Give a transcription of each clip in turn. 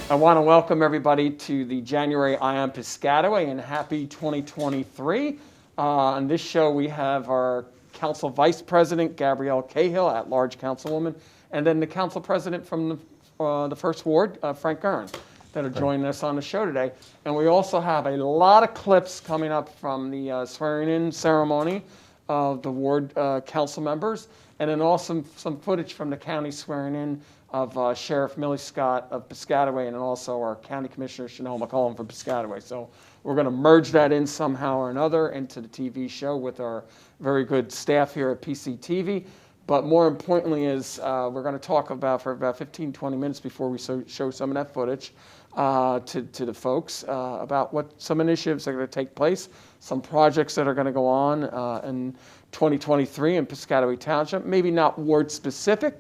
I want to welcome everybody to the January Eye on Piscataway and happy 2023. On this show, we have our Council Vice President, Gabrielle Cahill, at-large councilwoman, and then the Council President from the First Ward, Frank Cahn, that are joining us on the show today. And we also have a lot of clips coming up from the swearing-in ceremony of the ward council members, and then also some footage from the county swearing-in of Sheriff Mildred Scott of Piscataway, and also our County Commissioner Chanelle McCullum from Piscataway. So we're going to merge that in somehow or another into the TV show with our very good staff here at PCTV. But more importantly is we're going to talk about for about 15, 20 minutes before we show some of that footage to the folks about what some initiatives are going to take place, some projects that are going to go on in 2023 in Piscataway Township, maybe not ward specific,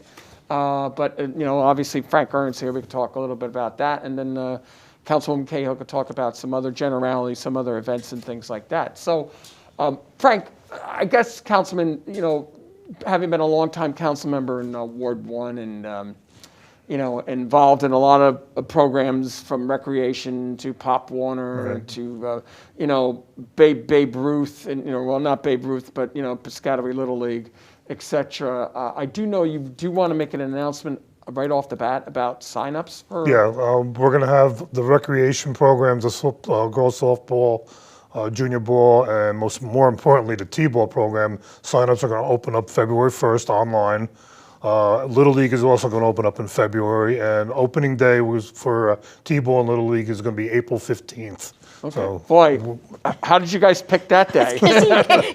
but obviously Frank Cahn's here. We can talk a little bit about that, and then Councilwoman Cahill could talk about some other generalities, some other events and things like that. So, Frank, I guess Councilman, having been a longtime council member in Ward 1 and involved in a lot of programs from recreation to Pop Warner right. to Babe Ruth and well, not Babe Ruth, but Piscataway Little League, etc. I do know you do want to make an announcement right off the bat about signups for. Yeah, we're going to have the recreation programs, the girls softball, junior ball, and more importantly, the T-ball program. Signups are going to open up February 1st online. Little League is also going to open up in February, and opening day was for T-ball and Little League is going to be April 15th. Okay. So, boy, how did you guys pick that day?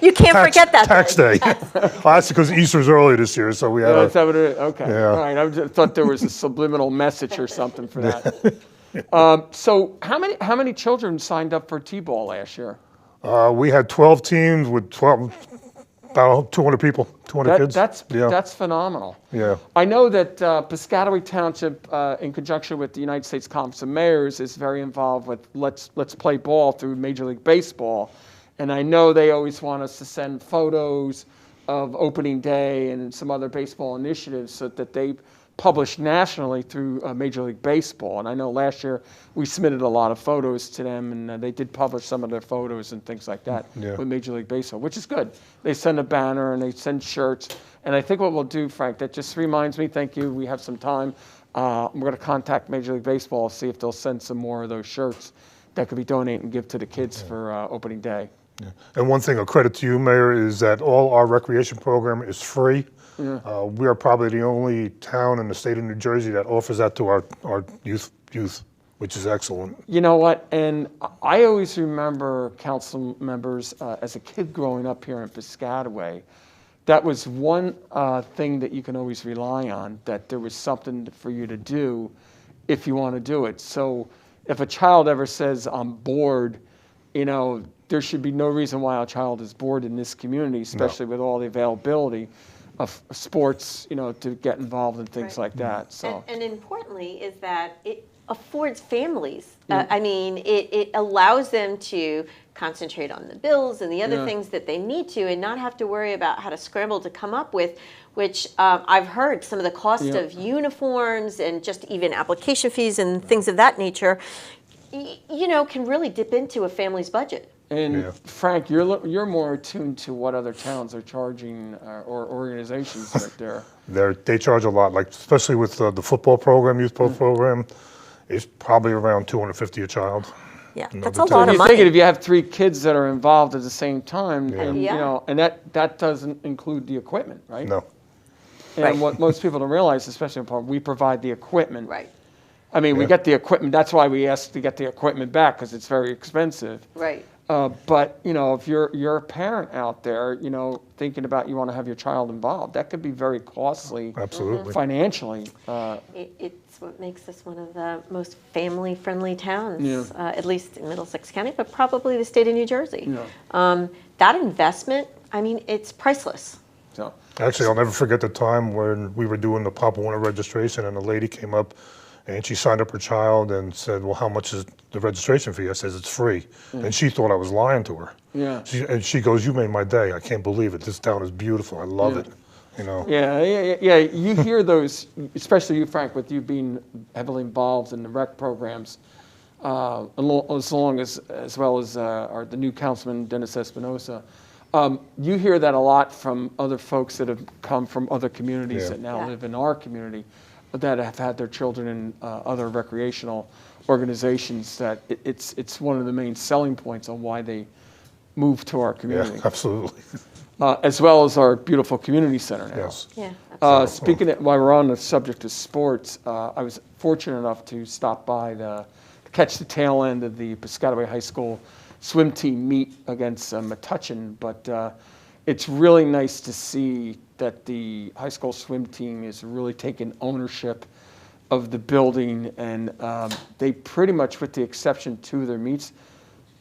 you can't forget that tax day. Well, that's because Easter's early this year, so we had okay. Yeah. All right. I thought there was a subliminal message or something for that. So how many children signed up for T-ball last year? We had 12 teams with about 200 people, 200 kids. That's phenomenal. Yeah. I know that Piscataway Township, in conjunction with the United States Conference of Mayors, is very involved with Let's Play Ball through Major League Baseball. And I know they always want us to send photos of opening day and some other baseball initiatives so that they publish nationally through Major League Baseball. And I know last year we submitted a lot of photos to them, and they did publish some of their photos and things like that with Major League Baseball, which is good. They send a banner and they send shirts. And I think what we'll do, Frank, that just reminds me, thank you, we have some time. We're going to contact Major League Baseball, see if they'll send some more of those shirts that could be donated and give to the kids for opening day. Yeah. And one thing, a credit to you, Mayor, is that all our recreation program is free. Yeah. We are probably the only town in the state of New Jersey that offers that to our youth, which is excellent. You know what? And I always remember council members as a kid growing up here in Piscataway. That was one thing that you can always rely on, that there was something for you to do if you want to do it. So if a child ever says, I'm bored, there should be no reason why a child is bored in this community, especially with all the availability of sports, to get involved in things like that. So, and importantly is that it affords families. It allows them to concentrate on the bills and the other things that they need to, and not have to worry about how to scramble to come up with, which I've heard some of the cost of uniforms and just even application fees and things of that nature, can really dip into a family's budget. And Frank, you're more attuned to what other towns are charging or organizations right there. They charge a lot, like especially with the football program, youth program, it's probably around $250 a child. Yeah, that's a lot of money. Thinking if you have 3 kids that are involved at the same time, and that doesn't include the equipment, right? No. And what most people don't realize, especially in part, we provide the equipment. Right. I mean, we get the equipment. That's why we ask to get the equipment back, because it's very expensive. Right. But if you're a parent out there, thinking about you want to have your child involved, that could be very costly. Absolutely. Financially. It's what makes us one of the most family-friendly towns, at least in Middlesex County, but probably the state of New Jersey. Yeah. That investment, it's priceless. So actually, I'll never forget the time when we were doing the Pop Warner registration, and a lady came up and she signed up her child and said, well, how much is the registration fee? I says, it's free. And she thought I was lying to her. Yeah. And she goes, you made my day. I can't believe it. This town is beautiful. I love it. you know. Yeah. You hear those, especially you, Frank, with you being heavily involved in the rec programs, as well as the new councilman, Dennis Espinosa. You hear that a lot from other folks that have come from other communities that now live in our community, that have had their children in other recreational organizations, that it's one of the main selling points on why they move to our community. Yeah, absolutely. As well as our beautiful community center now. Yes. Yeah. Speaking of, while we're on the subject of sports, I was fortunate enough to stop by to catch the tail end of the Piscataway High School swim team meet against Metuchen, but it's really nice to see that the high school swim team is really taking ownership of the building, and they pretty much, with the exception of their meets,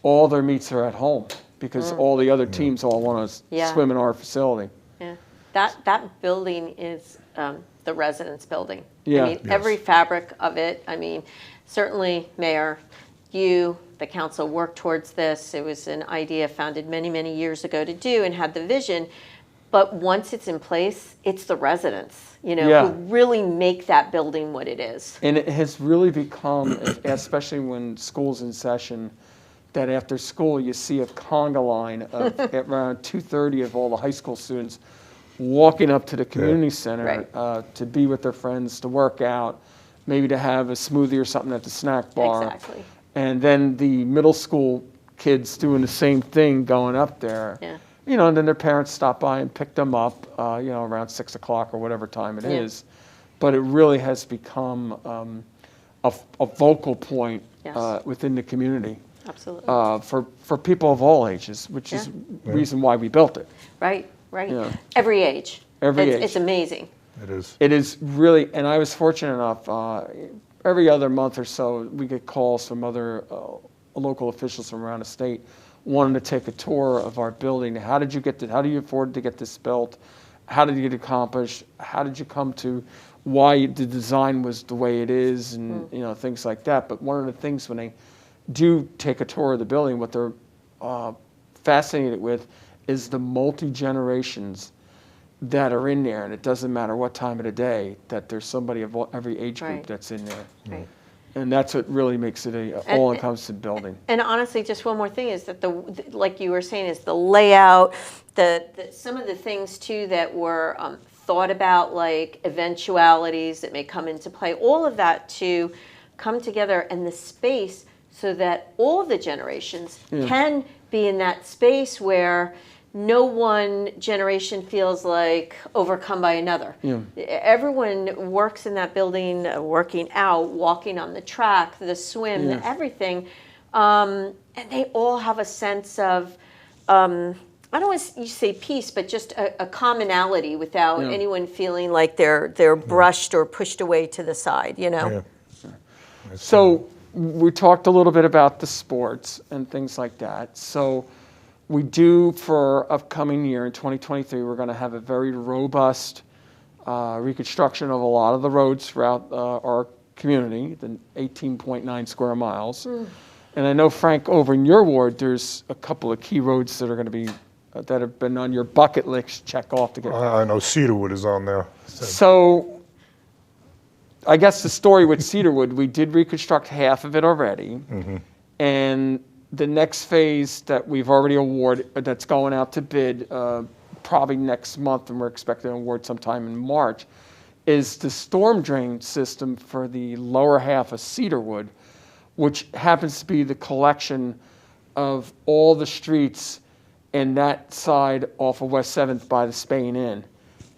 all their meets are at home, because all the other teams all want to swim in our facility. Yeah, that building is the residence building. Yeah. I mean, every fabric of it. I mean, certainly, Mayor, you, the council worked towards this. It was an idea founded many, many years ago to do, and had the vision. But once it's in place, it's the residents, who really make that building what it is. And it has really become, especially when school's in session, that after school you see a conga line of at around 2:30 of all the high school students walking up to the community center to be with their friends, to work out, maybe to have a smoothie or something at the snack bar. Exactly. And then the middle school kids doing the same thing, going up there. Yeah. And then their parents stop by and pick them up, around 6 o'clock or whatever time it is. But it really has become a focal point within the community. Absolutely. For people of all ages, which is the reason why we built it. Right. Yeah. Every age. Age. It's amazing. It is. It is really, and I was fortunate enough, every other month or so, we get calls from other local officials from around the state wanting to take a tour of our building. How do you afford to get this built? How did you get it accomplished? How did you come to why the design was the way it is, and things like that. But one of the things when they do take a tour of the building, what they're fascinated with is the multi-generations that are in there, and it doesn't matter what time of the day, that there's somebody of every age group that's in there. Right. And that's what really makes it a all-encompassing building. And honestly, just one more thing is that like you were saying, is the layout, some of the things too that were thought about, like eventualities that may come into play, all of that to come together, and the space so that all the generations can be in that space where no one generation feels like overcome by another. Yeah. Everyone works in that building, working out, walking on the track, the swim, everything. And they all have a sense of, I don't want to say peace, but just a commonality without anyone feeling like they're brushed or pushed away to the side, Yeah. So we talked a little bit about the sports and things like that. So we do, for upcoming year in 2023, we're going to have a very robust reconstruction of a lot of the roads throughout our community, the 18.9 square miles. And I know, Frank, over in your ward, there's a couple of key roads that are going to be, that have been on your bucket list, check off to get. I know Cedarwood is on there. So I guess the story with Cedarwood, we did reconstruct half of it already. And the next phase that we've already awarded, that's going out to bid probably next month, and we're expecting an award sometime in March, is the storm drain system for the lower half of Cedarwood, which happens to be the collection of all the streets in that side off of West 7th by the Spain Inn,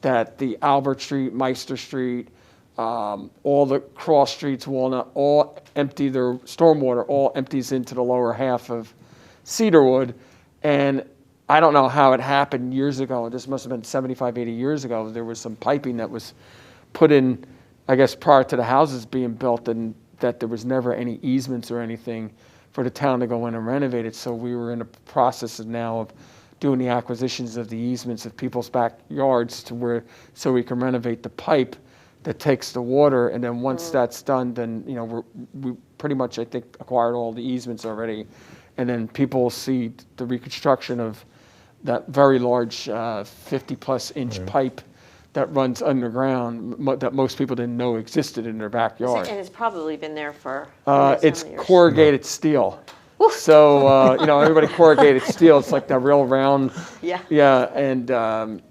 that the Albert Street, Meister Street, all the cross streets, Walnut, all empty their stormwater, all empties into the lower half of Cedarwood. And I don't know how it happened years ago. This must have been 75, 80 years ago. There was some piping that was put in, I guess, prior to the houses being built, and that there was never any easements or anything for the town to go in and renovate it. So we were in the process now of doing the acquisitions of the easements of people's backyards so we can renovate the pipe that takes the water. And then once that's done, then we pretty much, I think, acquired all the easements already. And then people will see the reconstruction of that very large 50-plus inch pipe that runs underground that most people didn't know existed in their backyard. And it's probably been there for It's years. corrugated steel. So, everybody corrugated steel. It's like that real round. Yeah. Yeah, and,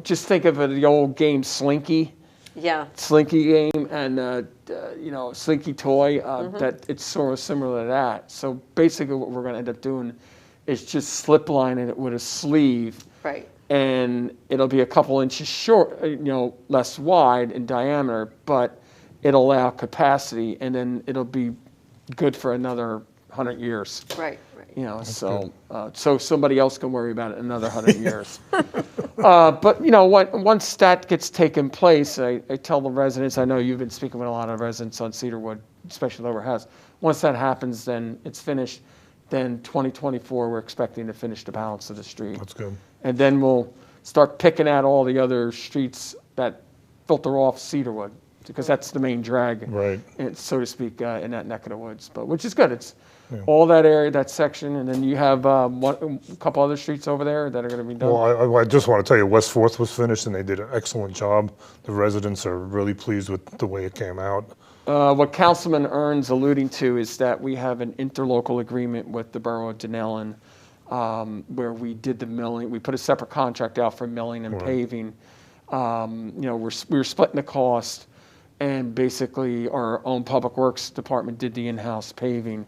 just think of the old game Slinky. Yeah. Slinky game and, Slinky toy. That it's sort of similar to that. So basically what we're going to end up doing is just slip lining it with a sleeve. Right. And it'll be a couple inches short, less wide in diameter, but it'll allow capacity, and then it'll be good for another 100 years. Right. So somebody else can worry about it another 100 years. But once that gets taken place, I tell the residents. I know you've been speaking with a lot of residents on Cedarwood, especially Lower House. Once that happens, then it's finished. Then 2024, we're expecting to finish the balance of the street. That's good. And then we'll start picking out all the other streets that filter off Cedarwood, because that's the main drag, Right. so to speak, in that neck of the woods. But which is good. It's all that area, that section, and then you have a couple other streets over there that are going to be done. Well, I just want to tell you, West 4th was finished, and they did an excellent job. The residents are really pleased with the way it came out. What Councilman Uhrin's alluding to is that we have an interlocal agreement with the borough of Denellen, where we did the milling. We put a separate contract out for milling and paving. We were splitting the cost, and basically our own public works department did the in-house paving,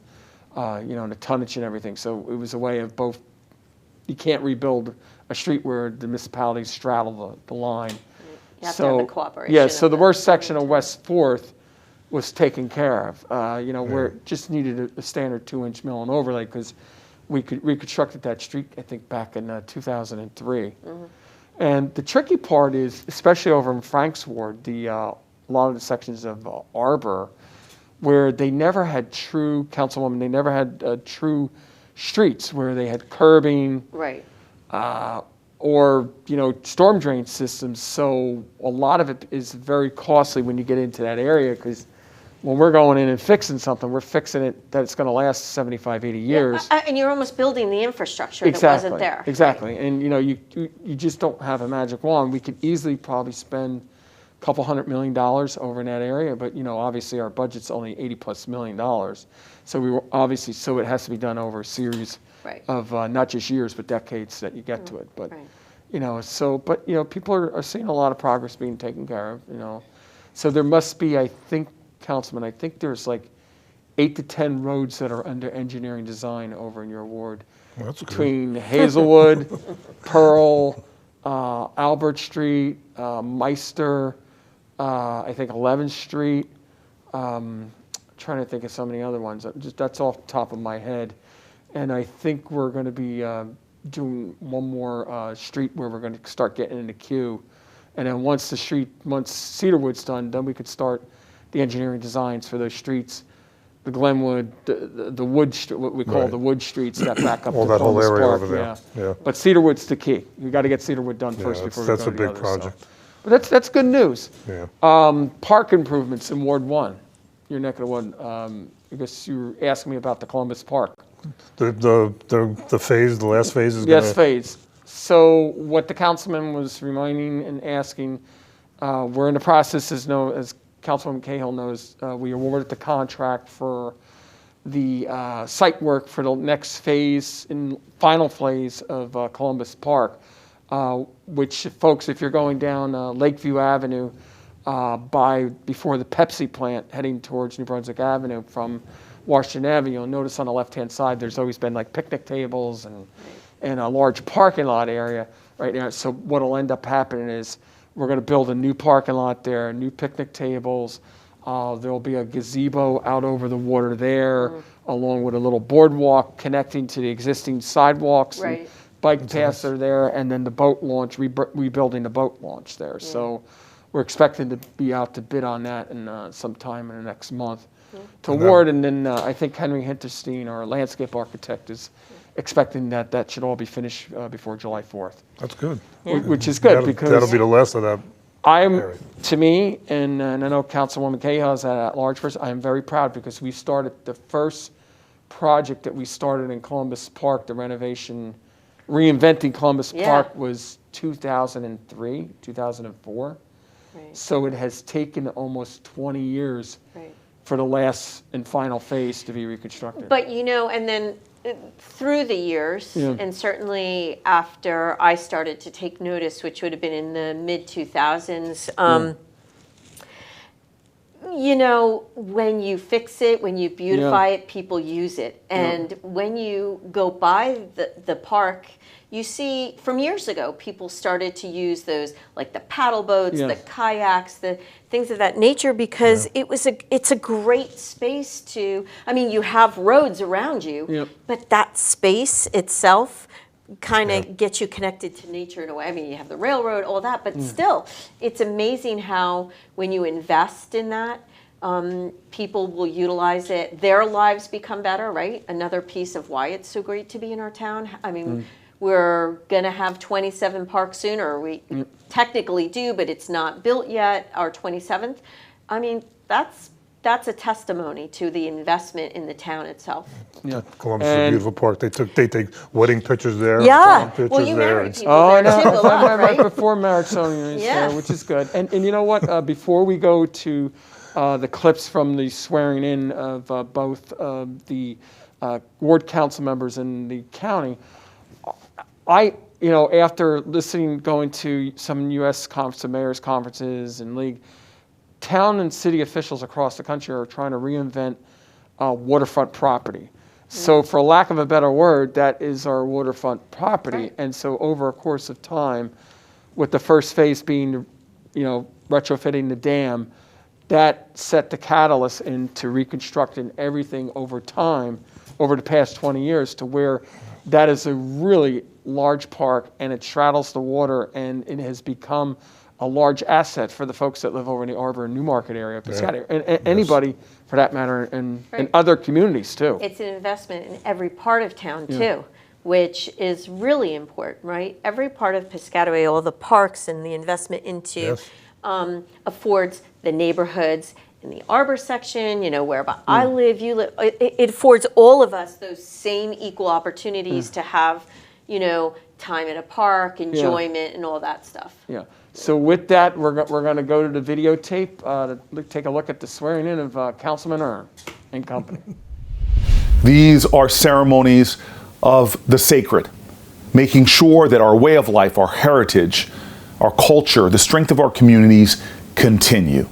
and the tonnage and everything. So it was a way of both. You can't rebuild a street where the municipalities straddle the line. You have to have the cooperation. Yeah, so the worst section of West 4th was taken care of. Where it just needed a standard 2-inch mill and overlay, because we reconstructed that street, I think, back in 2003. And the tricky part is, especially over in Frank's ward, a lot of the sections of Arbor, where they never had true, Councilwoman, they never had true streets where they had curbing. Right. Or storm drain systems. So a lot of it is very costly when you get into that area, because when we're going in and fixing something, we're fixing it that it's going to last 75, 80 years. Yeah, and you're almost building the infrastructure that wasn't there. Exactly. And you just don't have a magic wand. We could easily probably spend a couple $100 million over in that area, but obviously our budget's only $80+ million. So we were obviously, so it has to be done over a series of not just years but decades that you get to it. But people are seeing a lot of progress being taken care of. So there must be, I think, Councilman, there's like 8 to 10 roads that are under engineering design over in your ward. Well, that's between Hazelwood, Pearl, Albert Street, Meister, I think 11th Street. Trying to think of so many other ones. That's off the top of my head. And I think we're going to be doing one more street where we're going to start getting in the queue. And then once Cedarwood's done, then we could start the engineering designs for those streets, the Glenwood, the Wood, what we call the Wood streets that back up to that whole Columbus area Park. over there. Yeah. But Cedarwood's the key. You got to get Cedarwood done first before we go to the That's a big others, project. So. But that's good news. Yeah. Park improvements in Ward 1, your neck of the wood. I guess you were asking me about the Columbus Park. The phase, the last phase is Yes, phase. So what the councilman was reminding and asking, we're in the process, as Councilwoman Cahill knows, we awarded the contract for the site work for the next phase, final phase of Columbus Park, which, folks, if you're going down Lakeview Avenue before the Pepsi plant heading towards New Brunswick Avenue from Washington Avenue, you'll notice on the left-hand side there's always been like picnic tables and a large parking lot area right now. So what will end up happening is we're going to build a new parking lot there, new picnic tables. There'll be a gazebo out over the water there, along with a little boardwalk connecting to the existing sidewalks. And bike paths are there, and then the boat launch, rebuilding the boat launch there. So we're expecting to be out to bid on that in sometime in the next month to award. And then I think Henry Hinterstein, our landscape architect, is expecting that should all be finished before July 4th. That's good. Which is good, because that'll be the last of that. To me, and I know Councilwoman Cahill is at large person, I am very proud, because we started the first project that we started in Columbus Park, the renovation, reinventing Columbus Park, was 2003, 2004. Right. So it has taken almost 20 years Right. for the last and final phase to be reconstructed. But and then through the years, Yeah. and certainly after I started to take notice, which would have been in the mid 2000s, when you fix it, when you beautify it, people use it. And when you go by the park, you see from years ago, people started to use those, like the paddle boats, the kayaks, the things of that nature, because it's a great space to, you have roads around you, but that space itself kind of gets you connected to nature in a way. You have the railroad, all that, but still, it's amazing how when you invest in that, people will utilize it. Their lives become better, right? Another piece of why it's so great to be in our town. We're going to have 27 parks soon, or we technically do, but it's not built yet, our 27th. That's a testimony to the investment in the town itself. Yeah, Columbus is a beautiful park. They take wedding pictures there. Yeah, pictures well, you there. married people there too, a lot, right right? before marriage ceremony, Yeah. which is good. And you know what? Before we go to the clips from the swearing in of both the ward council members in the county, after going to some U.S. mayors conferences and league, town and city officials across the country are trying to reinvent waterfront property. So for lack of a better word, that is our waterfront property. Right. And so over a course of time, with the first phase being, retrofitting the dam, that set the catalyst into reconstructing everything over time, over the past 20 years, to where that is a really large park, and it straddles the water, and it has become a large asset for the folks that live over in the Arbor and Newmarket area, Piscataway, and anybody for that matter, and other communities too. It's an investment in every part of town too, which is really important, right? Every part of Piscataway, all the parks and the investment into affords the neighborhoods in the Arbor section, wherever I live, you live, it affords all of us those same equal opportunities to have, time at a park, enjoyment, and all that stuff. Yeah. So with that, we're going to go to the videotape to take a look at the swearing in of Councilman Uhrin and company. These are ceremonies of the sacred, making sure that our way of life, our heritage, our culture, the strength of our communities continue.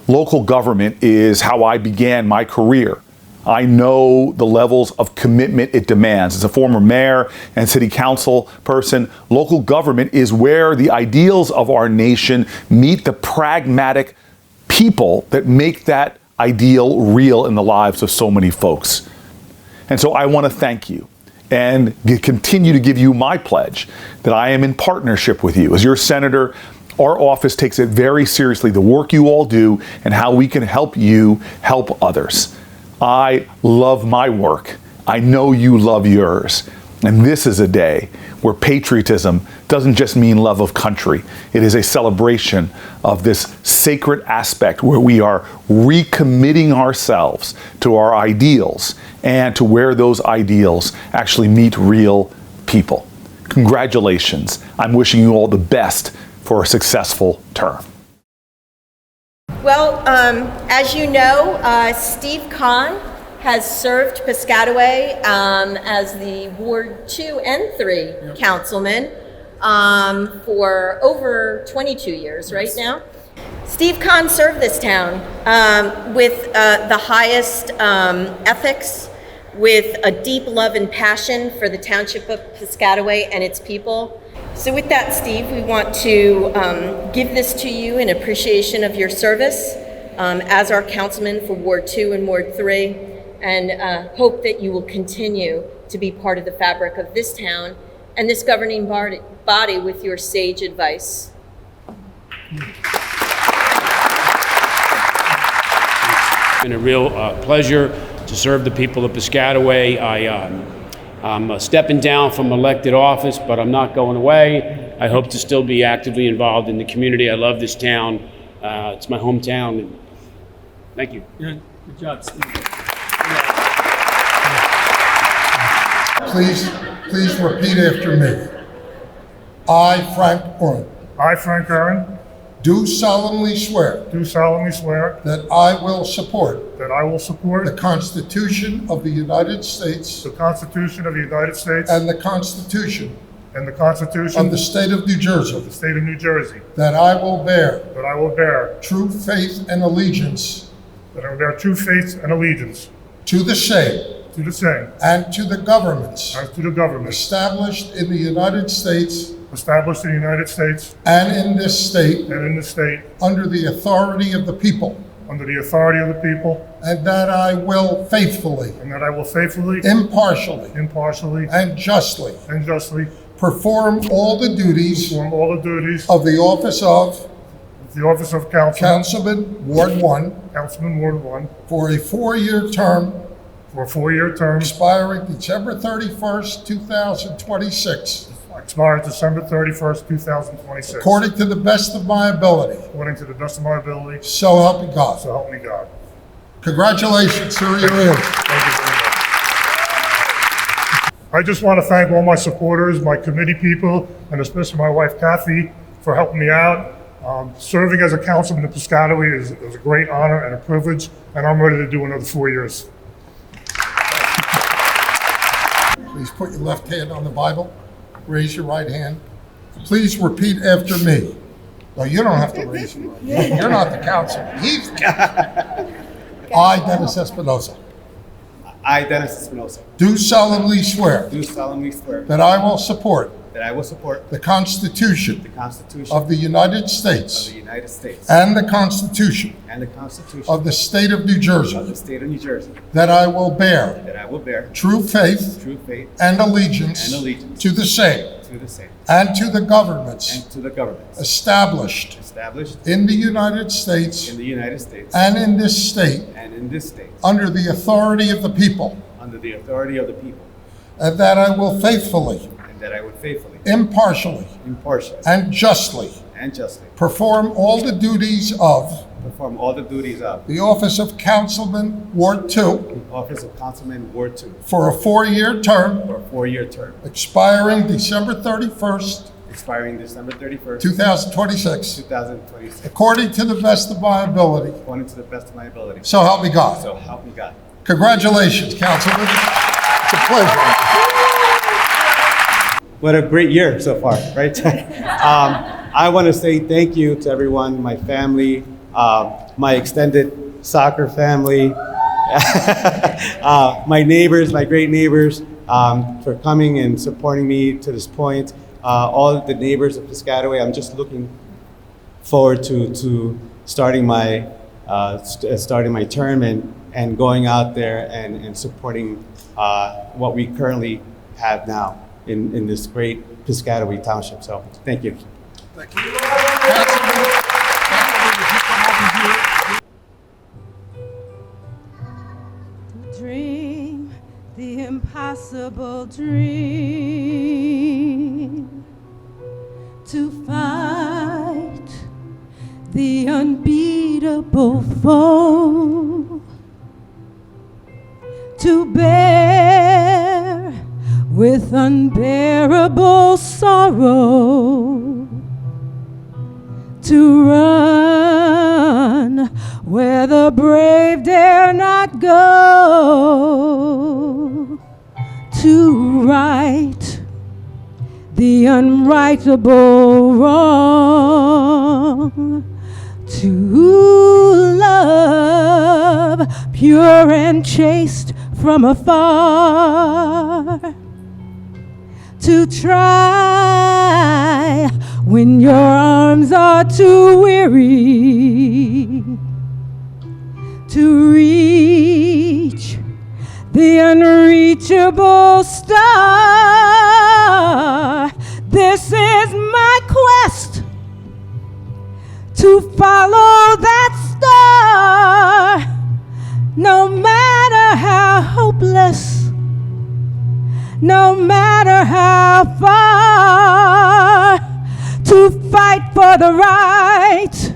Local government is how I began my career. I know the levels of commitment it demands. As a former mayor and city council person, local government is where the ideals of our nation meet the pragmatic people that make that ideal real in the lives of so many folks. And so I want to thank you and continue to give you my pledge that I am in partnership with you. As your senator, our office takes it very seriously, the work you all do and how we can help you help others. I love my work. I know you love yours. And this is a day where patriotism doesn't just mean love of country. It is a celebration of this sacred aspect where we are recommitting ourselves to our ideals and to where those ideals actually meet real people. Congratulations. I'm wishing you all the best for a successful term. Well, as you know, Steve Cahn has served Piscataway as the Ward 2 and 3 councilman for over 22 years right now. Steve Cahn served this town with the highest ethics, with a deep love and passion for the township of Piscataway and its people. So with that, Steve, we want to give this to you in appreciation of your service as our councilman for Ward 2 and Ward 3, and hope that you will continue to be part of the fabric of this town and this governing body with your sage advice. It's been a real pleasure to serve the people of Piscataway. I'm stepping down from elected office, but I'm not going away. I hope to still be actively involved in the community. I love this town. It's my hometown. Thank you. Good job, Steve. Please repeat after me. I, Frank Uhrin, I, Frank Uhrin, do solemnly swear do solemnly swear that I will support that I will support the Constitution of the United States the Constitution of the United States and the Constitution and the Constitution of the State of New Jersey, of the State of New Jersey, that I will bear that I will bear true faith and allegiance true faith and allegiance to the same to the same and to the governments as to the government established in the United States established in the United States and in this state and in the state under the authority of the people, under the authority of the people, and that I will faithfully, and that I will faithfully, impartially, impartially, and justly and justly perform all the duties perform all the duties of the office of of the office of Councilman, Ward 1 Councilman Ward 1 for a 4-year term for a 4-year term expiring December 31st, 2026, expired December 31st, 2026. according to the best of my ability. According to the best of my ability, So help me God. so help me God. Congratulations, sir, you're in. Thank you very much. I just want to thank all my supporters, my committee people, and especially my wife Kathy for helping me out. Serving as a councilman in Piscataway is a great honor and a privilege, and I'm ready to do another 4 years. Please put your left hand on the Bible. Raise your right hand. Please repeat after me. No, you don't have to raise your right hand. You're not the councilman. He's the councilman. I, Dennis Espinosa, I, Dennis Espinosa, do solemnly swear do solemnly swear that I will support that I will support the Constitution the Constitution of the United of States the United States and the Constitution and the Constitution of the State of New of Jersey, the State of New Jersey, that I will bear that I will bear true faith true faith and allegiance and allegiance to the same to the same and to the governments and to the governments established established in the United States in the United States and in this state and in this state under the authority of the people, under the authority of the people, and that I will faithfully, and that I will faithfully, impartially, impartially, and justly and justly perform all the duties of perform all the duties of the office of Councilman Ward 2 office of Councilman Ward 2 for a 4-year term for a 4-year term expiring December 31st, expiring December 31st, 2026, 2026, according to the best of my ability. according to the best of my ability. So help me God. So help me God. Congratulations, Councilman. It's a pleasure. What a great year so far, right? I want to say thank you to everyone, my family, my extended soccer family, my neighbors, my great neighbors, for coming and supporting me to this point. All the neighbors of Piscataway, I'm just looking forward to starting my term and going out there and supporting what we currently have now in this great Piscataway Township. So thank you. Dream the impossible dream, to fight the unbeatable foe, to bear with unbearable sorrow, to run where the brave dare not go, to right the unrightable wrong, to love pure and chaste from afar, to try when your arms are too weary, to reach the unreachable star. This is my quest, to follow that star, no matter how hopeless, no matter how far, to fight for the right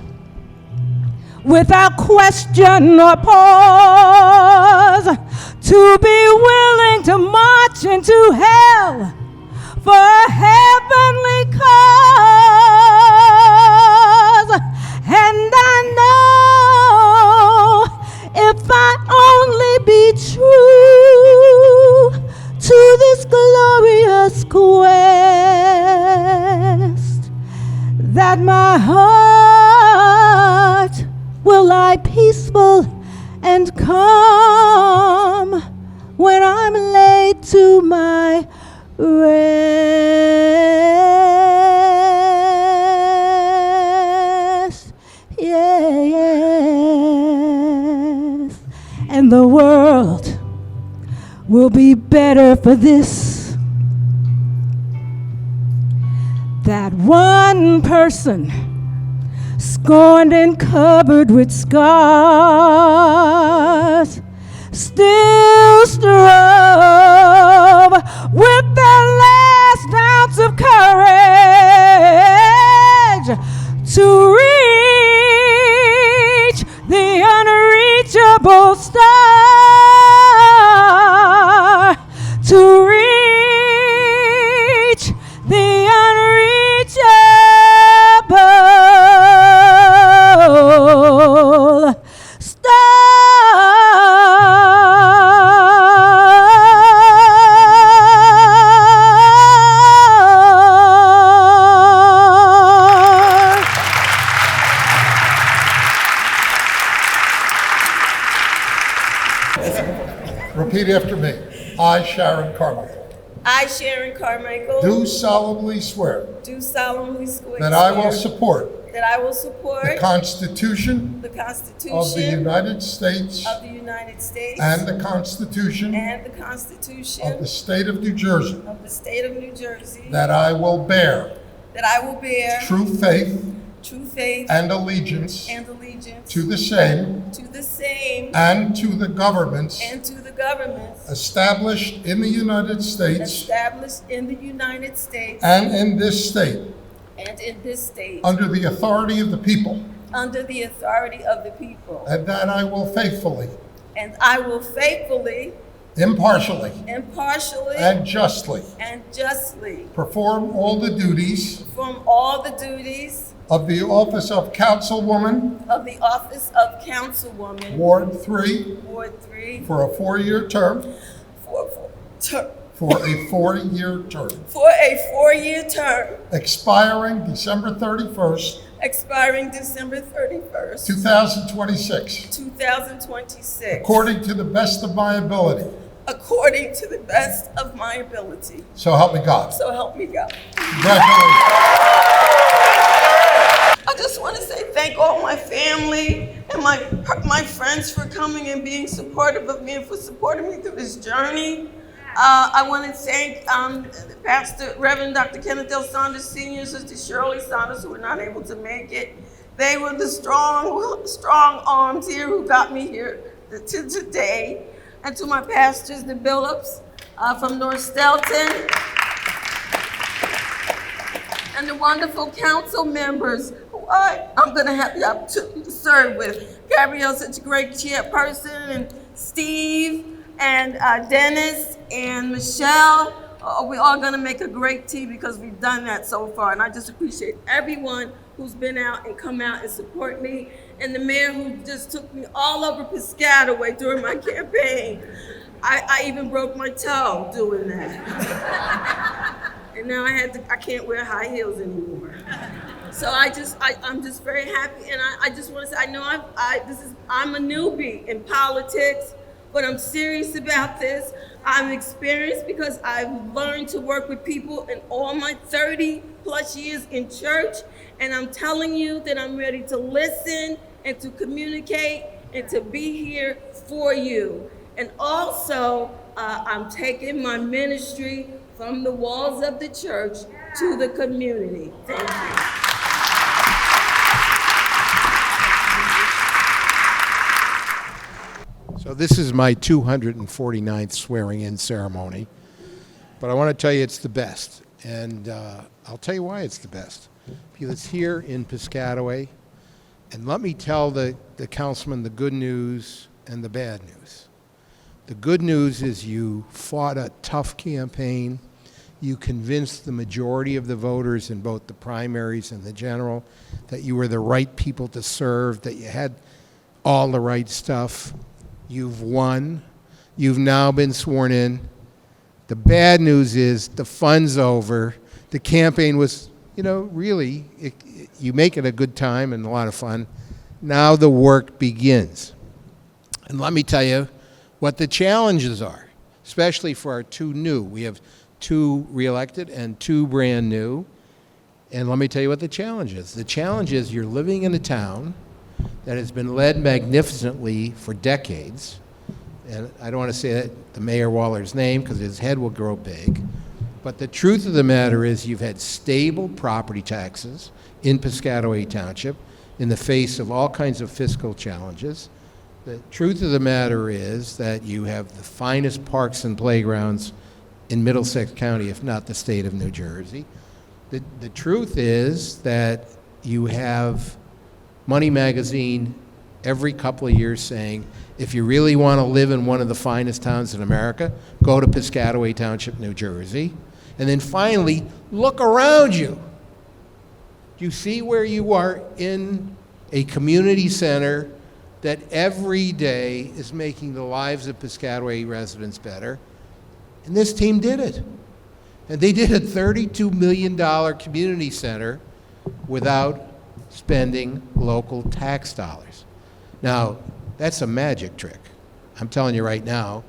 without question or pause, to be willing to march into hell for a heavenly cause. And I know if I only be true to this glorious quest, that my heart will lie peaceful and calm when I'm laid to my rest. Yes, and the world will be better for this. That one person, scorned and covered with scars, still strove with their last ounce of courage to reach the unreachable star, to reach the unreachable Repeat after me. I, Sharon Carmichael, I, Sharon Carmichael, do solemnly swear do solemnly swear that I will support that I will support the Constitution the Constitution of the United States of the United States and the Constitution and the Constitution of the State of New Jersey, of the State of New Jersey, that I will bear that I will bear true faith true faith and allegiance and allegiance to the same to the same and to the governments and to the governments established in the United States established in the United States and in this state and in this state under the authority of the people, under the authority of the people, and that I will faithfully, and I will faithfully, impartially, impartially, and justly and justly perform all the duties perform all the duties of the office of Councilwoman, of the office of Councilwoman, Ward 3, Ward 3, for a 4-year term, for for a 4-year term, a 4-year term, expiring December 31st, expiring December 31st, 2026, 2026, according to the best of my ability. according to the best of my ability. So help me God. So help me God. Congratulations. I just want to say thank all my family and my friends for coming and being supportive of me and for supporting me through this journey. I want to thank Pastor Reverend Dr. Kenneth L. Saunders Sr., Sister Shirley Saunders, who were not able to make it. They were the strong arms here who got me here to today. And to my pastors, the Billups from North Stelton, and the wonderful council members who I'm going to have the opportunity to serve with. Gabrielle, such a great chairperson, and Steve, and Dennis, and Michelle. We're all going to make a great team because we've done that so far. And I just appreciate everyone who's been out and come out and support me. And the mayor who just took me all over Piscataway during my campaign. I even broke my toe doing that. And now I can't wear high heels anymore. So I'm just very happy, and I just want to say, I know I'm a newbie in politics, but I'm serious about this. I'm experienced because I've learned to work with people in all my 30 plus years in church, and I'm telling you that I'm ready to listen and to communicate and to be here for you. And also, I'm taking my ministry from the walls of the church to the community. Thank you. So this is my 249th swearing-in ceremony, but I want to tell you it's the best, and I'll tell you why it's the best. Because it's here in Piscataway, and let me tell the councilman the good news and the bad news. The good news is you fought a tough campaign, You convinced the majority of the voters in both the primaries and the general that you were the right people to serve, that you had all the right stuff. You've won. You've now been sworn in. The bad news is the fun's over. The campaign was, really, you make it a good time and a lot of fun. Now the work begins. And let me tell you what the challenges are, especially for our two new. We have 2 reelected and 2 brand new. And let me tell you what the challenge is. The challenge is you're living in a town that has been led magnificently for decades. And I don't want to say that the Mayor Waller's name because his head will grow big. But the truth of the matter is you've had stable property taxes in Piscataway Township in the face of all kinds of fiscal challenges. The truth of the matter is that you have the finest parks and playgrounds in Middlesex County, if not the state of New Jersey. The truth is that you have Money Magazine every couple of years saying, if you really want to live in one of the finest towns in America, go to Piscataway Township, New Jersey. And then finally, look around you. You see where you are in a community center that every day is making the lives of Piscataway residents better. And this team did it. And they did a $32 million community center without spending local tax dollars. Now, that's a magic trick. I'm telling you right now,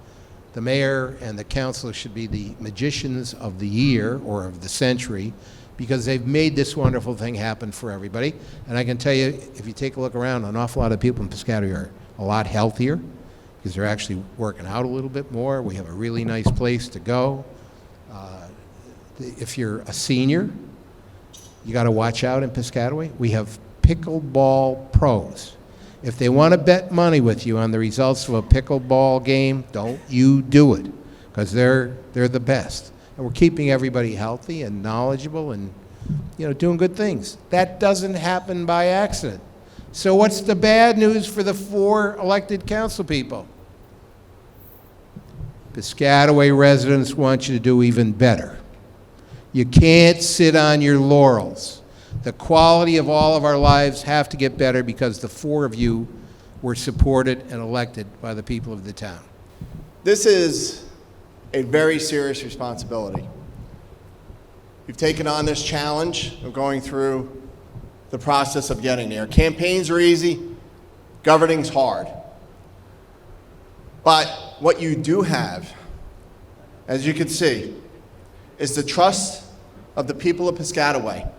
the mayor and the council should be the magicians of the year or of the century because they've made this wonderful thing happen for everybody. And I can tell you, if you take a look around, an awful lot of people in Piscataway are a lot healthier because they're actually working out a little bit more. We have a really nice place to go. If you're a senior, you got to watch out in Piscataway. We have pickleball pros. If they want to bet money with you on the results of a pickleball game, don't you do it, because they're the best. And we're keeping everybody healthy and knowledgeable and doing good things. That doesn't happen by accident. So what's the bad news for the 4 elected council people? Piscataway residents want you to do even better. You can't sit on your laurels. The quality of all of our lives have to get better because the 4 of you were supported and elected by the people of the town. This is a very serious responsibility. You've taken on this challenge of going through the process of getting there. Campaigns are easy, governing's hard. But what you do have, as you can see, is the trust of the people of Piscataway.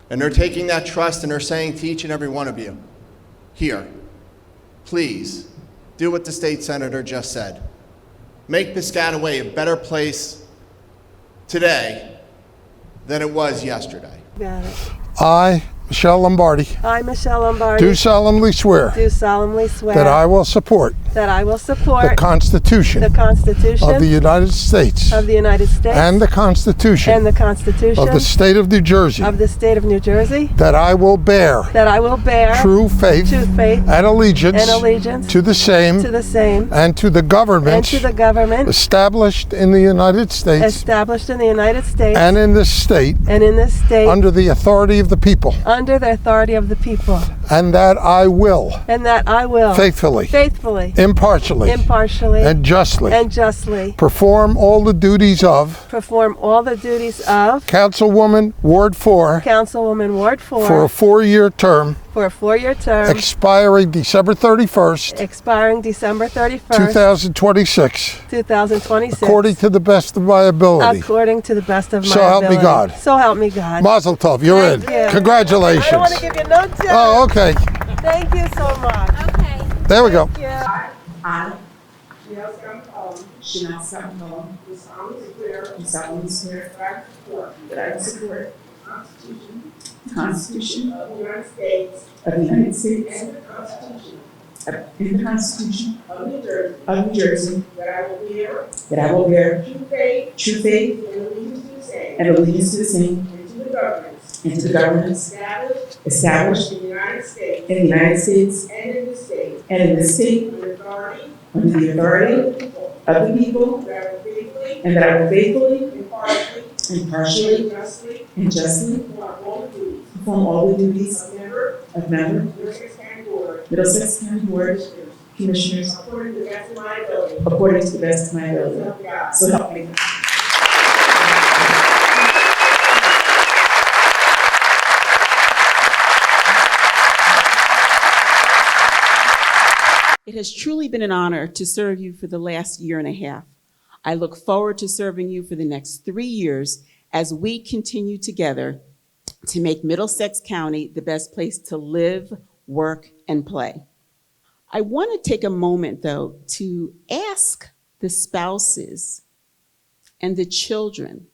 And they're taking that trust and they're saying to each and every one of you here, please do what the state senator just said. Make Piscataway a better place today than it was yesterday. Got it. I, Michele Lombardi, I, Michele Lombardi, do solemnly swear that I will support the Constitution of the United States and the Constitution of the State of New Jersey, that I will bear true faith and allegiance to the same and to the governments established in the United States and in this state under the authority of the people, and that I will faithfully, impartially, and justly perform all the duties of Councilwoman Ward 4 for a 4-year term expiring December 31st, 2026, according to the best of my ability. So help me God. So help me God. Mazel tov, you're in. Thank you. Congratulations. I don't want to give you no time. Oh, okay. Thank you so much. Okay. There we go. Thank you. I, Chanelle Scott, do solemnly swear that I will support the Constitution of the United States and the Constitution of New Jersey, that I will bear true faith and allegiance to the same and to the governments established in the United States and in this state under the authority of the people, and that I will faithfully, impartially, and justly perform all the duties of member, Middlesex County Board of Commissioners, according to the best of my ability. So help me God. It has truly been an honor to serve you for the last year and a half. I look forward to serving you for the next 3 years as we continue together to make Middlesex County the best place to live, work, and play. I want to take a moment, though, to ask the spouses and the children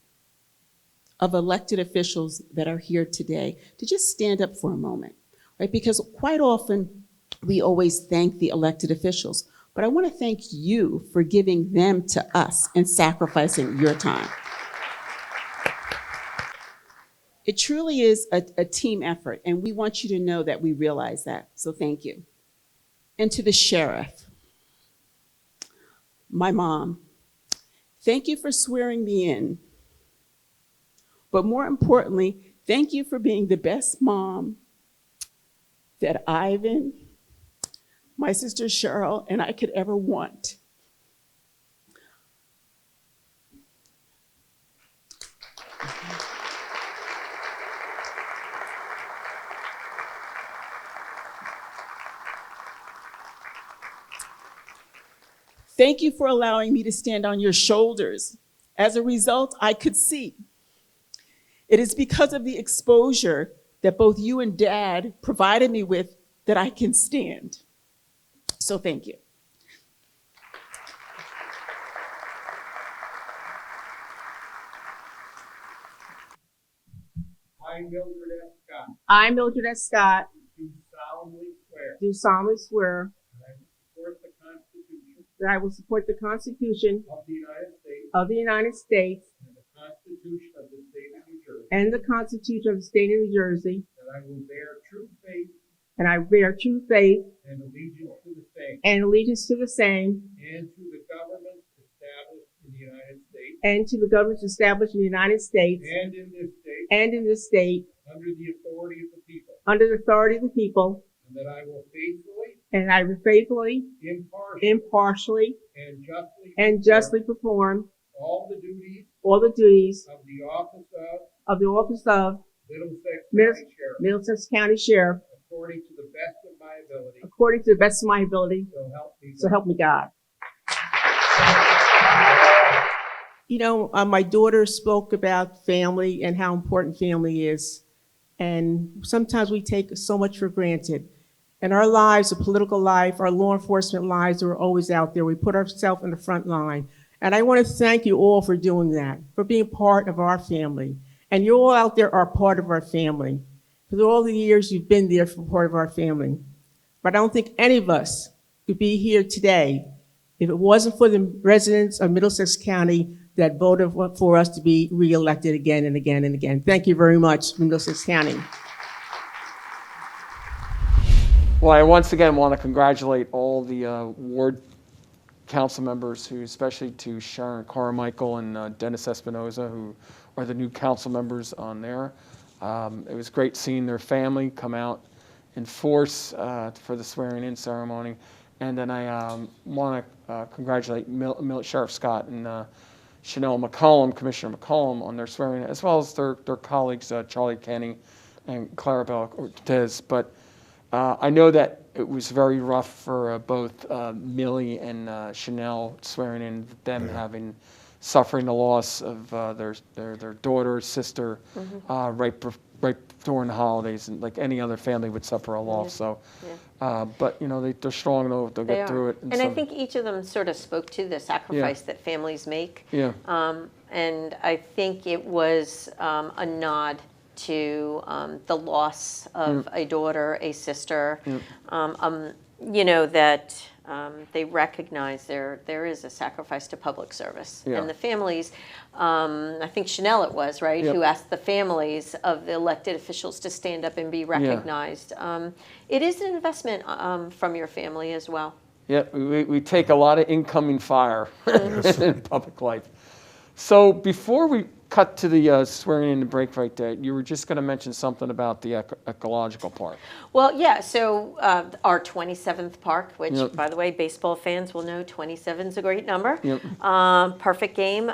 of elected officials that are here today to just stand up for a moment, right? Because quite often, we always thank the elected officials, but I want to thank you for giving them to us and sacrificing your time. It truly is a team effort, and we want you to know that we realize that, so thank you. And to the sheriff, my mom, thank you for swearing me in, but more importantly, thank you for being the best mom that Ivan, my sister Cheryl, and I could ever want. Thank you for allowing me to stand on your shoulders. As a result, I could see. It is because of the exposure that both you and Dad provided me with that I can stand. So thank you. I, Mildred Scott. I, Mildred Scott, Do solemnly swear. that I will support the Constitution Of the United States. of the United States And the Constitution of the State of New Jersey. and the Constitution of the State of New Jersey, That I will bear true faith. and I bear true faith And allegiance to the same. and allegiance to the same, And to the governments established in the United States. and to the governments established in the United States And in this state. and in this state, Under the authority of the people. under the authority of the people, And that I will faithfully. and I will faithfully, impartially, And justly perform all the duties. all the duties Of the office of the office of Middlesex County Sheriff. Middlesex County Sheriff According to the best of my ability. according to the best of my ability. So help me God. So help me God. You know, my daughter spoke about family and how important family is. And sometimes we take so much for granted. In our lives, the political life, our law enforcement lives, we're always out there. We put ourselves in the front line. And I want to thank you all for doing that, for being part of our family. And you all out there are part of our family. For all the years you've been there for part of our family. But I don't think any of us could be here today if it wasn't for the residents of Middlesex County that voted for us to be reelected again and again and again. Thank you very much, Middlesex County. Well, I once again want to congratulate all the ward council members, who, especially to Sharon Carmichael and Dennis Espinosa, who are the new council members on there. It was great seeing their family come out in force for the swearing-in ceremony. And then I want to congratulate Sheriff Scott and Chanelle McCullum, Commissioner McCullum, on their swearing, as well as their colleagues, Charlie Kenny and Clarabelle Cortez. But I know that it was very rough for both Millie and Chanelle swearing in, them having suffering the loss of their daughter, sister, right during the holidays, and like any other family would suffer a loss. So, but you know, they're strong, they'll get through it. And I think each of them sort of spoke to the sacrifice that families make. Yeah. And I think it was a nod to the loss of a daughter, a sister. You know, that they recognize there is a sacrifice to public service. And the families, I think Chanelle it was, right, who asked the families of the elected officials to stand up and be recognized. It is an investment from your family as well. Yeah, we take a lot of incoming fire in public life. So before we cut to the swearing in and break right there, you were just going to mention something about the ecological park. Well, yeah, so our 27th park, which, Yep. by the way, baseball fans will know 27 is a great number. Yep. Perfect game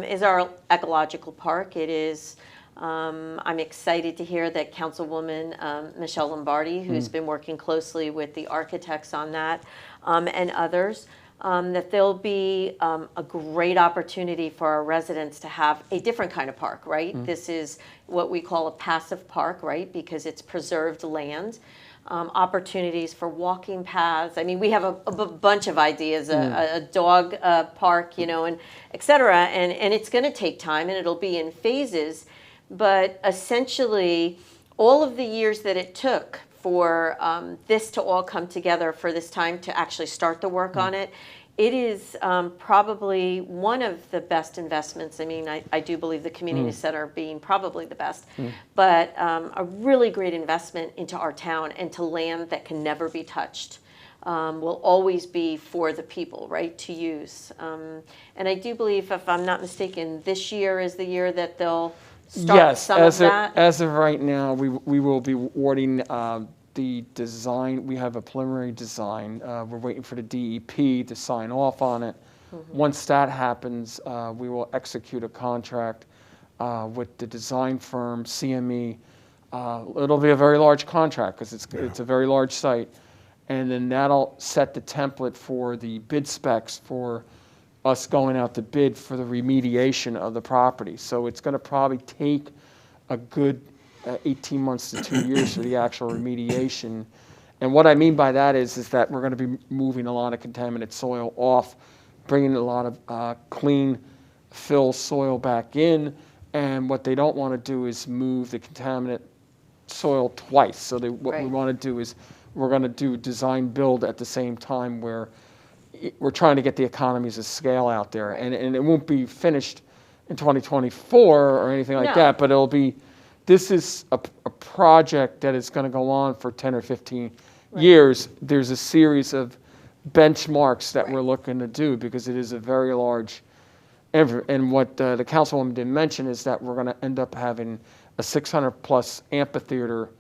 is our ecological park. It is, I'm excited to hear that Councilwoman Michele Lombardi, who's been working closely with the architects on that, and others, that there'll be a great opportunity for our residents to have a different kind of park, right? This is what we call a passive park, right? Because it's preserved land. Opportunities for walking paths. I mean, we have a bunch of ideas, a dog park, you know, and et cetera. And it's going to take time and it'll be in phases. But essentially, all of the years that it took for this to all come together, for this time to actually start the work on it, it is probably one of the best investments. I mean, I do believe the community center being probably the best, but a really great investment into our town and to land that can never be touched. Will always be for the people, right, to use. And I do believe, if I'm not mistaken, this year is the year that they'll start some of that. As of right now, we will be awarding the design. We have a preliminary design. We're waiting for the DEP to sign off on it. Once that happens, we will execute a contract with the design firm, CME. It'll be a very large contract because it's a very large site. And then that'll set the template for the bid specs for us going out to bid for the remediation of the property. So it's going to probably take a good 18 months to 2 years for the actual remediation. And what I mean by that is that we're going to be moving a lot of contaminated soil off, bringing a lot of clean fill soil back in. And what they don't want to do is move the contaminant soil twice. So what we want to do is we're going to do design build at the same time, where we're trying to get the economies of scale out there. And it won't be finished in 2024 or anything like that, but this is a project that is going to go on for 10 or 15 years. There's a series of benchmarks that we're looking to do because it is a very large and what the councilwoman didn't mention is that we're going to end up having a 600+ amphitheater,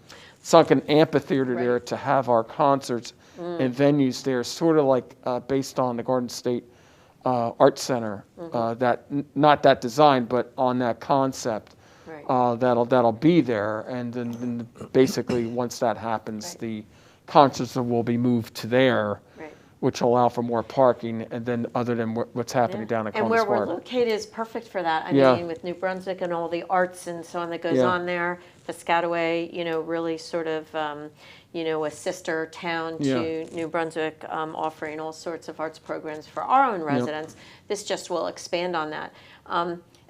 sunken amphitheater there to have our concerts and venues there, sort of like based on the Garden State Art Center, that not that design, but on that concept. That'll be there, and then basically once that happens, the concerts will be moved to there, which will allow for more parking, and then other than what's happening down at Columbus Park. And where we're located is perfect for that. I mean, with New Brunswick and all the arts and so on that goes on there, Piscataway, you know, really sort of, you know, a sister town to New Brunswick, offering all sorts of arts programs for our own residents. This just will expand on that.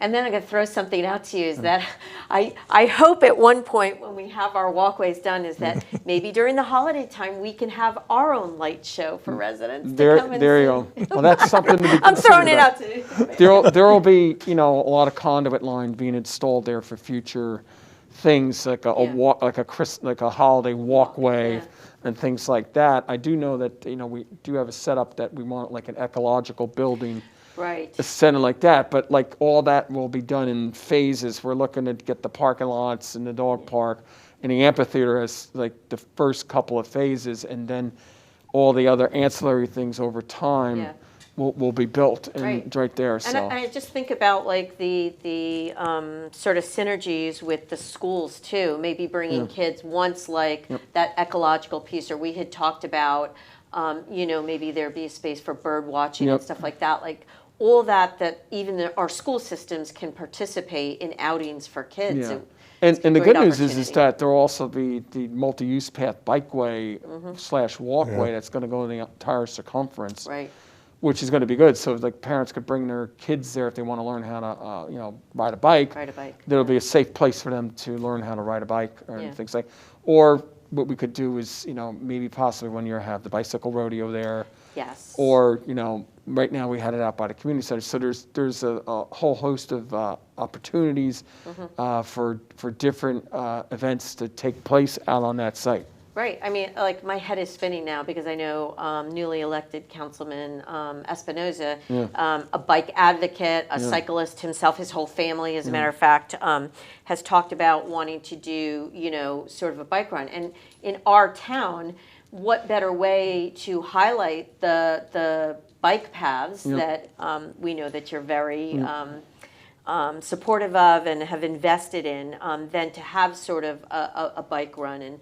And then I'm going to throw something out to you is that I hope at one point when we have our walkways done is that maybe during the holiday time we can have our own light show for residents. There you go. Well, that's something to be I'm throwing it out to you. There will be, you know, a lot of conduit line being installed there for future things like a holiday walkway and things like that. I do know that, you know, we do have a setup that we want like an ecological building. A center like that, but like all that will be done in phases. We're looking to get the parking lots and the dog park and the amphitheater as like the first couple of phases, and then all the other ancillary things over time will be built and right there. And I just think about like the sort of synergies with the schools too. Maybe bringing kids once like that ecological piece, or we had talked about, you know, maybe there'd be a space for bird watching and stuff like that. Like all that even our school systems can participate in outings for kids. And the good news is that there'll also be the multi-use path bikeway / walkway that's going to go in the entire circumference, which is going to be good. So like parents could bring their kids there if they want to learn how to, you know, ride a bike. There'll be a safe place for them to learn how to ride a bike or things like. Or what we could do is, you know, maybe possibly one year have the bicycle rodeo there. Or, you know, right now we had it out by the community center. So there's a whole host of opportunities for different events to take place out on that site. Right. I mean, like my head is spinning now because I know newly elected Councilman Espinosa, a bike advocate, a cyclist himself, his whole family, as a matter of fact, has talked about wanting to do, sort of a bike run. And in our town, what better way to highlight the bike paths that we know that you're very supportive of and have invested in than to have sort of a bike run. And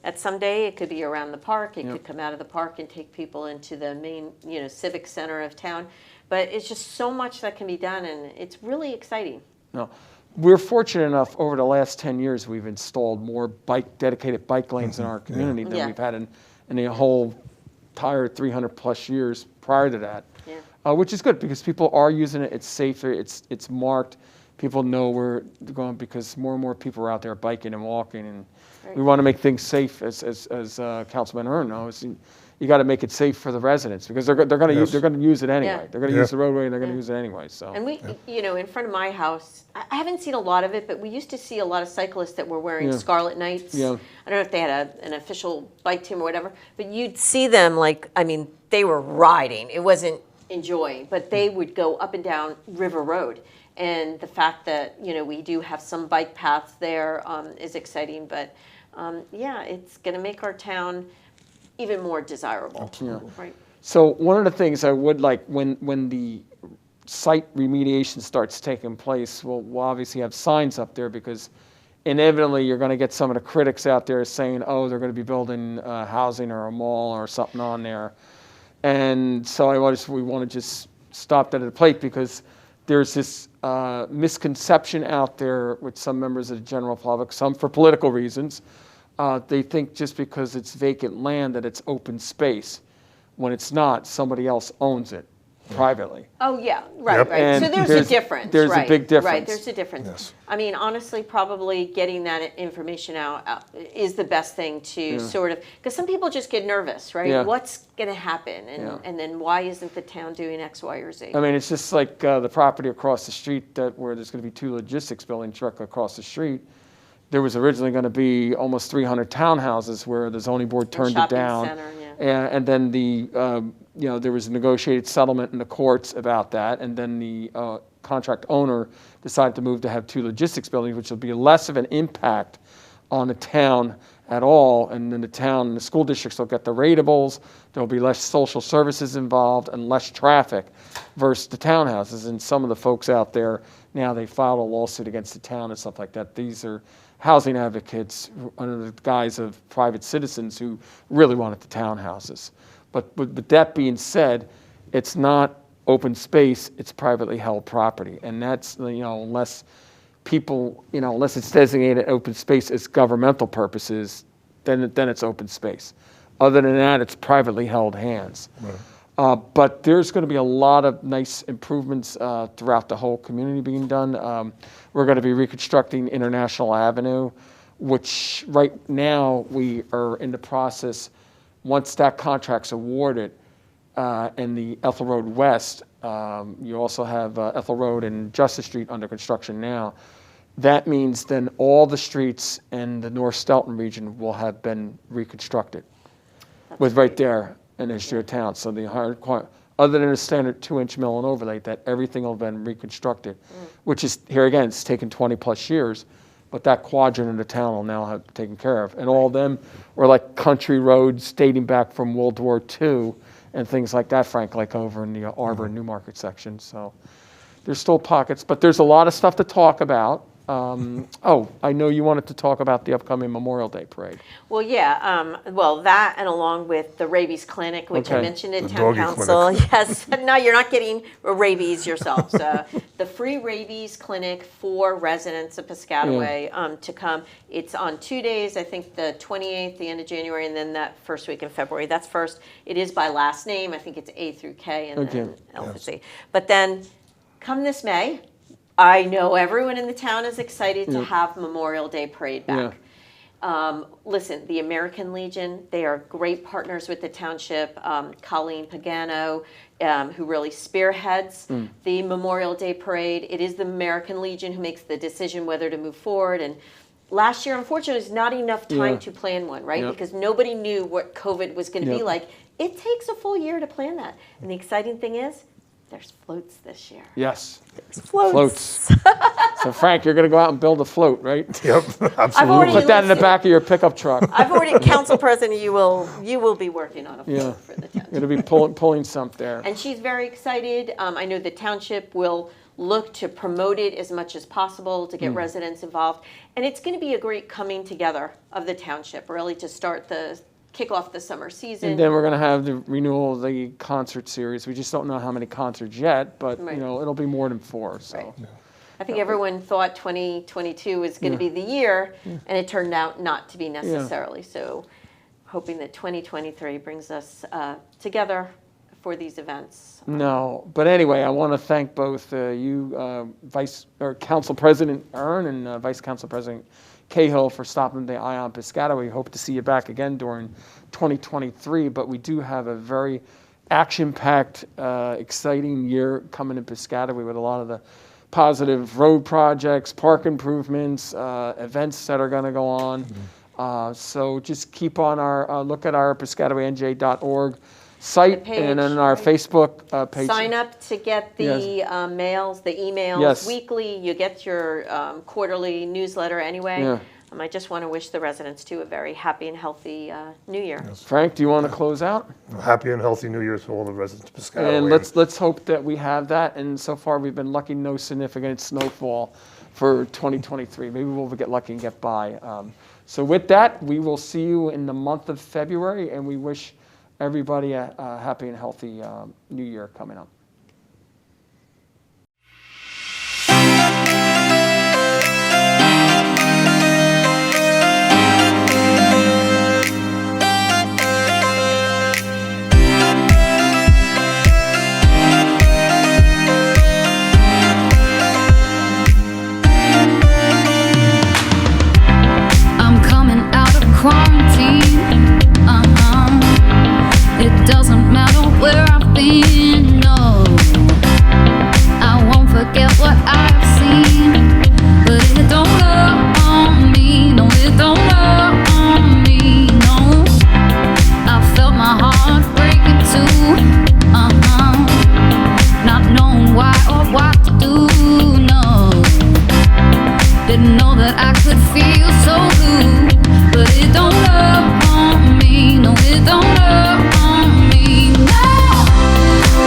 at some day it could be around the park, it could come out of the park and take people into the main, civic center of town. But it's just so much that can be done, and it's really exciting. No. We're fortunate enough, over the last 10 years, we've installed more dedicated bike lanes in our community than we've had in the whole entire 300 plus years prior to that. Which is good because people are using it, it's safer, it's marked, people know where they're going because more and more people are out there biking and walking, and we want to make things safe, as Councilman Uhrin knows. You got to make it safe for the residents because they're going to use it anyway. They're going to use the roadway and they're going to use it anyway. So. And we, in front of my house, I haven't seen a lot of it, but we used to see a lot of cyclists that were wearing Scarlet Knights. I don't know if they had an official bike team or whatever, but you'd see them they were riding. It wasn't enjoying, but they would go up and down River Road. And the fact that, we do have some bike paths there is exciting, but it's going to make our town even more desirable. Right. So one of the things I would like when the site remediation starts taking place, we'll obviously have signs up there because inevitably you're going to get some of the critics out there saying, oh, they're going to be building housing or a mall or something on there. And so we want to just stop that at the plate because there's this misconception out there with some members of the general public, some for political reasons. They think just because it's vacant land that it's open space. When it's not, somebody else owns it privately. Oh, yeah, right. And so there's a difference. There's a big difference. Right, there's a difference. Yes. I mean, honestly, probably getting that information out is the best thing to sort of, because some people just get nervous, right? Yeah. What's going to happen? And then why isn't the town doing X, Y, or Z? I mean, it's just like the property across the street where there's going to be 2 logistics buildings directly across the street. There was originally going to be almost 300 townhouses where the zoning board turned it down. Center, and then there was a negotiated settlement in the courts about that, and then the contract owner decided to move to have 2 logistics buildings, which will be less of an impact on the town at all, and then the school districts will get the ratables, there'll be less social services involved and less traffic versus the townhouses. And some of the folks out there, now they filed a lawsuit against the town and stuff like that. These are housing advocates under the guise of private citizens who really wanted the townhouses. But with that being said, it's not open space, it's privately held property. And that's, unless it's designated open space as governmental purposes, then it's open space. Other than that, it's privately held hands. Right. But there's going to be a lot of nice improvements throughout the whole community being done. We're going to be reconstructing International Avenue, which right now we are in the process. Once that contract's awarded, and the Ethel Road West, you also have Ethel Road and Justice Street under construction now. That means then all the streets in the North Stelton region will have been reconstructed. Right there in the history of town. So other than a standard 2-inch mill and overlay, that everything will have been reconstructed, which is, here again, it's taken 20 plus years, but that quadrant of the town will now have taken care of. And all of them were like country roads dating back from World War II and things like that, Frank, like over in the Arbor and Newmarket section. So there's still pockets, but there's a lot of stuff to talk about. I know you wanted to talk about the upcoming Memorial Day parade. Well, that and along with the rabies clinic, which I mentioned at Town Council. Clinic. Yes, no, you're not getting rabies yourself. So the free rabies clinic for residents of Piscataway to come. It's on 2 days, I think the 28th, the end of January, and then that first week in February. That's first. It is by last name. I think it's A through K and then L through C. But then come this May, I know everyone in the town is excited to have Memorial Day Parade back. Listen, the American Legion, they are great partners with the township. Colleen Pagano, who really spearheads the Memorial Day Parade. It is the American Legion who makes the decision whether to move forward. And last year, unfortunately, was not enough time Yeah. to plan one, right? Yep. Because nobody knew what COVID was going to be Yep. like. It takes a full year to plan that. And the exciting thing is, there's floats this year. Yes. Floats. So Frank, you're going to go out and build a float, right? Yep, already Put that in the listed- back of your pickup truck. I've already, Council President, you will be working on a float Yeah. for the township. Going to be pulling some there. And she's very excited. I know the township will look to promote it as much as possible to get residents involved. And it's going to be a great coming together of the township, really, to kick off the summer season. And then we're going to have the renewal of the concert series. We just don't know how many concerts yet, but Right. it'll be more than 4. So. Right. I think everyone thought 2022 was going to be the year, and it turned out not to be necessarily. So hoping that 2023 brings us together for these events. No, but anyway, I want to thank both you, Council President Uhrin and Vice Council President Cahill for stopping the Ion Piscataway. We hope to see you back again during 2023, but we do have a very action-packed, exciting year coming in Piscataway with a lot of the positive road projects, park improvements, events that are going to go on. So just keep on our look at our piscatawaynj.org site The page, and on our Facebook page. Sign up to get the mails, the emails Yes. weekly. You get your quarterly newsletter anyway. Yeah. I just want to wish the residents, too, a very happy and healthy New Year. Frank, do you want to close out? Happy and healthy New Year to all the residents of Piscataway. And let's hope that we have that. And so far, we've been lucky, no significant snowfall for 2023. Maybe we'll get lucky and get by. So with that, we will see you in the month of February, and we wish everybody a happy and healthy New Year coming up. I'm coming out of quarantine. It doesn't matter where I've been, no. I won't forget what I've seen, but it don't love on me, no, it don't love on me, no. I felt my heart breaking too, not knowing why or what to do, no. Didn't know that I could feel so good, but it don't love on me, no, it don't love on me, no.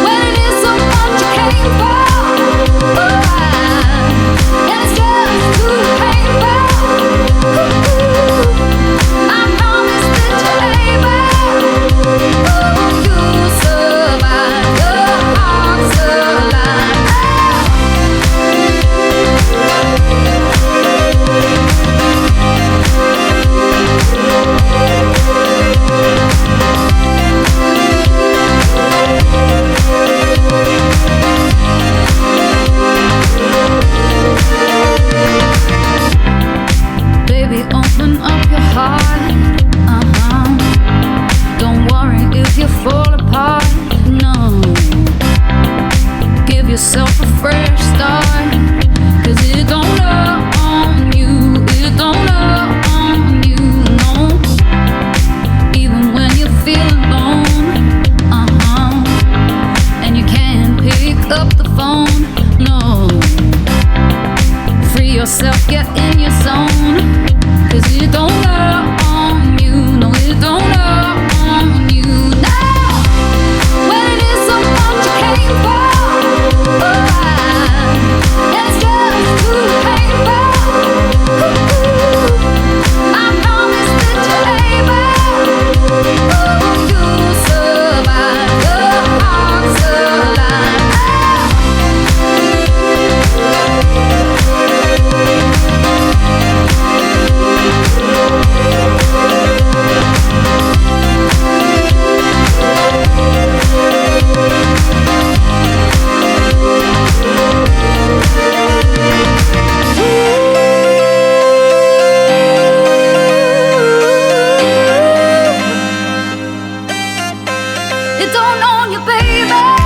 When it is so much you came for, and it's just too painful. I promise that you're able, you'll survive the heart's alive. Baby, open up your heart. Don't worry if you fall apart. No. Give yourself a fresh start. 'Cause it don't love on you. It don't love on you. No. Even when you feel alone. And you can't pick up the phone. No. Free yourself, get in your zone. 'Cause it don't love on you. No, it don't love on you. Now, when it is so much you came for, and it's just too painful. I promise that you're able, you'll survive the heart's alive. It don't own you, baby.